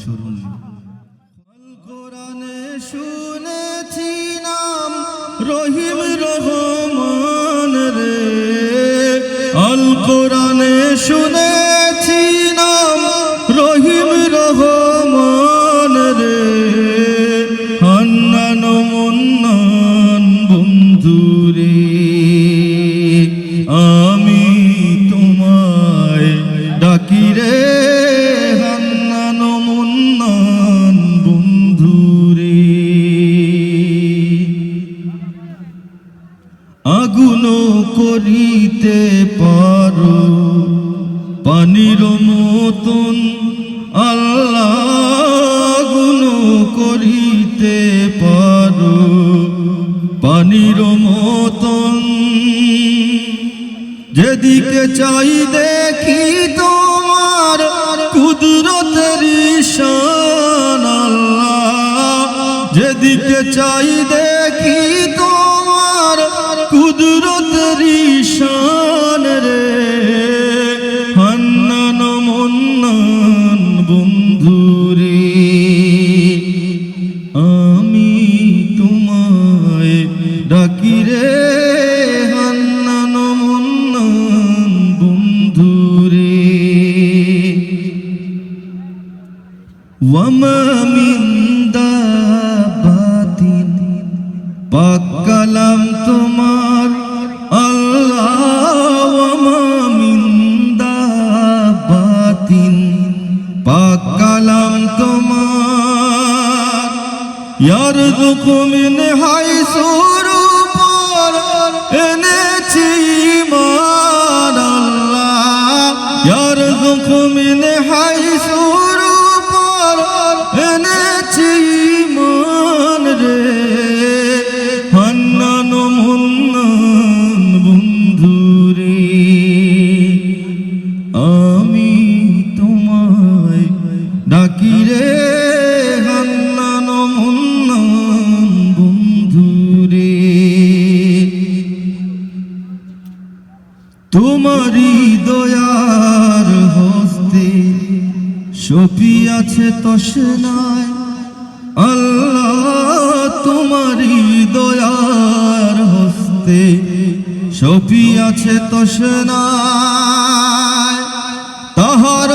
শুনুন। কোরআনে শুনেছি নাম রহিম রহমান রে, আল কোরআনে শুনেছি নাম রহিম রহমান রে, হান্নান মন্নান বন্ধুরে, আমি তোমায় ডাকি রে, হান্নান মন্নান বন্ধুরে। আগুন করিতে পারো পানির মতন আল্লাহ, আগুন করিতে পারো পানির মতন, যেদিকে চাই দেখি তোমার কুদরতের ঈশান আল্লাহ, যেদিকে চাই দেখি তোমার কুদরতের ঈশান রে, হান্নান মন্নান বন্ধুরে, আমি তোমায় ডাকি রে, হান্নান মন্নান বন্ধুরে। ওয়ামা মিন দাবাতিন, পাক কালাম তোমার আল্লাহ, ওয়ামা মিন দাবাতিন, পাক কালাম তোমার, ইয়ারযুকু মিন হাইসু রুপার এনেছি ঈমান আল্লাহ, ইয়ারযুকু মিন হাইসু রুপার এনেছি ঈমান রে, হান্নান মন্নান বন্ধুরে, আমি তোমায় ডাকি রে, হান্নান মন্নান বন্ধুরে। তোমারি দয়ার হস্তে সপিয়াছে তসনায় আল্লাহ, তোমারি দয়ার হস্তে সপিয়াছে তসনায়, তাহার